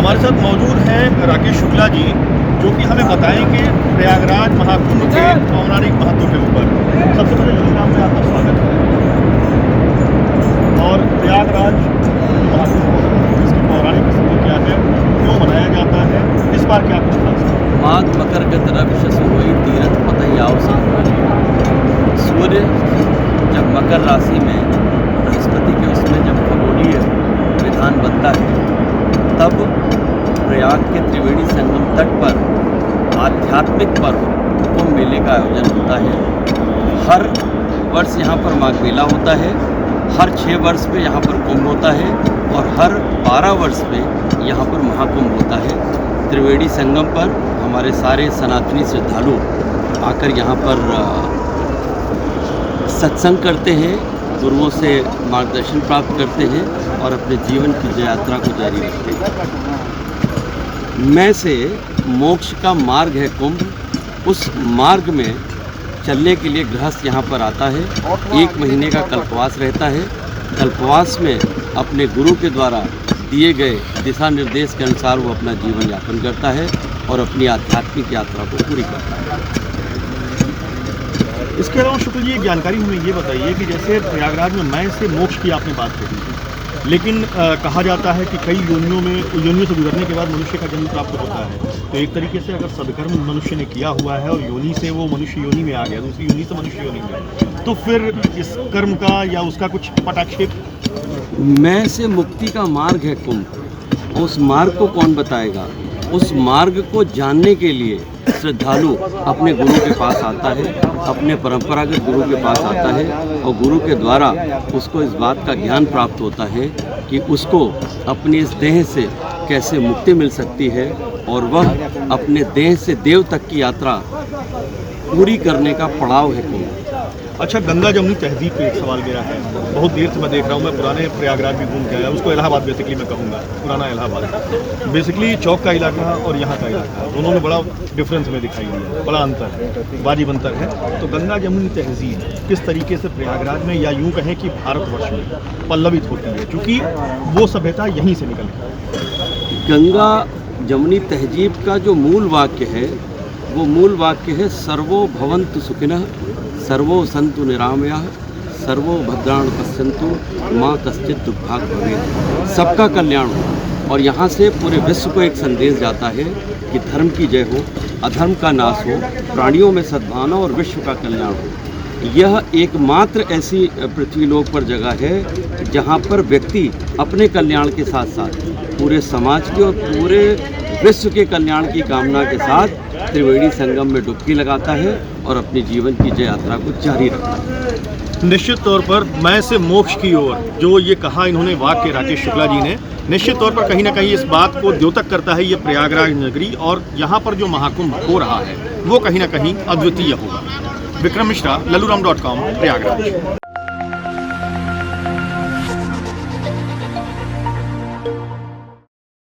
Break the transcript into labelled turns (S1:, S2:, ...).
S1: हमारे साथ मौजूद हैं राकेश शुक्ला जी, जो कि हमें बताएंगे प्रयागराज महाकुंभ के पौराणिक महत्व के ऊपर। सबसे पहले ललितराम में आपका स्वागत है। और प्रयागराज महाकुंभ, इसकी पौराणिक स्थिति क्या है, क्यों मनाया जाता है, इस बार क्या कुछ खास है?
S2: माघ मकर गतरव शशि हुई तीरथ पतयाव संग। सूर्य जब मकर राशि में बृहस्पति के उसमें जब खगोलीय विधान बनता है, तब प्रयाग के त्रिवेणी संगम तट पर आध्यात्मिक पर्व कुंभ मेले का आयोजन होता है। हर वर्ष यहाँ पर माघ मेला होता है, हर 6 वर्ष पे यहाँ पर कुंभ होता है और हर 12 वर्ष पे यहाँ पर महाकुंभ होता है। त्रिवेणी संगम पर हमारे सारे सनातनी श्रद्धालु आकर यहाँ पर सत्संग करते हैं, गुरुओं से मार्गदर्शन प्राप्त करते हैं और अपने जीवन की यात्रा को जारी रखते हैं। मैं से मोक्ष का मार्ग है कुंभ। उस मार्ग में चलने के लिए गृहस्थ यहाँ पर आता है। 1 महीने का कल्पवास रहता है। कल्पवास में अपने गुरु के द्वारा दिए गए दिशा निर्देश के अनुसार वो अपना जीवन यापन करता है और अपनी आध्यात्मिक यात्रा को पूरी करता है।
S1: इसके अलावा शुक्ल जी, एक जानकारी हमें ये बताइए कि जैसे प्रयागराज में मैं से मोक्ष की आपने बात कही, लेकिन कहा जाता है कि कई योनियों से गुजरने के बाद मनुष्य का जन्म प्राप्त होता है। तो एक तरीके से अगर सदकर्म मनुष्य ने किया हुआ है और योनि से वो मनुष्य योनि में आ गया, दूसरी योनि से मनुष्य योनि में, तो फिर इस कर्म का या उसका कुछ पटाक्षेप?
S2: मैं से मुक्ति का मार्ग है कुंभ। उस मार्ग को कौन बताएगा? उस मार्ग को जानने के लिए श्रद्धालु अपने गुरु के पास आता है, अपने परंपरागत गुरु के पास आता है और गुरु के द्वारा उसको इस बात का ज्ञान प्राप्त होता है कि उसको अपनी इस देह से कैसे मुक्ति मिल सकती है और वह अपने देह से देव तक की यात्रा पूरी करने का पड़ाव है कुंभ।
S1: अच्छा, गंगा जमुनी तहजीब पे एक सवाल मेरा है। बहुत देर से मैं देख रहा हूँ, मैं पुराने प्रयागराज भी घूम के आया, उसको इलाहाबाद बेसिकली मैं कहूँगा, पुराना इलाहाबाद। बेसिकली चौक का इलाका और यहाँ का इलाका, दोनों में बड़ा डिफरेंस हमें दिखाई दिया, बड़ा अंतर है, वाजिब अंतर है। तो गंगा जमुनी तहजीब किस तरीके से प्रयागराज में, या यूँ कहें कि भारतवर्ष में पल्लवित होती है, चूँकि वो सभ्यता यहीं से निकल है।
S2: गंगा जमुनी तहजीब का जो मूल वाक्य है, वो मूल वाक्य है सर्वो भवन्तु सुखिनः, सर्वो सन्तु निरामयाः, सर्वो भद्राणि पश्यन्तु, माँ कश्चित् दुर्भाग् भवेत्। सबका कल्याण हो। और यहाँ से पूरे विश्व को एक संदेश जाता है कि धर्म की जय हो, अधर्म का नाश हो, प्राणियों में सद्भावना और विश्व का कल्याण हो। यह एकमात्र ऐसी पृथ्वीलोक पर जगह है जहाँ पर व्यक्ति अपने कल्याण के साथ साथ पूरे समाज के और पूरे विश्व के कल्याण की कामना के साथ त्रिवेणी संगम में डुबकी लगाता है और अपनी जीवन की जय यात्रा को जारी रखता है।
S1: निश्चित तौर पर मैं से मोक्ष की ओर जो ये कहा इन्होंने वाक्य राकेश शुक्ला जी ने, निश्चित तौर पर कहीं ना कहीं इस बात को द्योतक करता है ये प्रयागराज नगरी, और यहाँ पर जो महाकुंभ हो रहा है वो कहीं ना कहीं अद्वितीय होगा। विक्रम मिश्रा, लल्लूराम.com, प्रयागराज।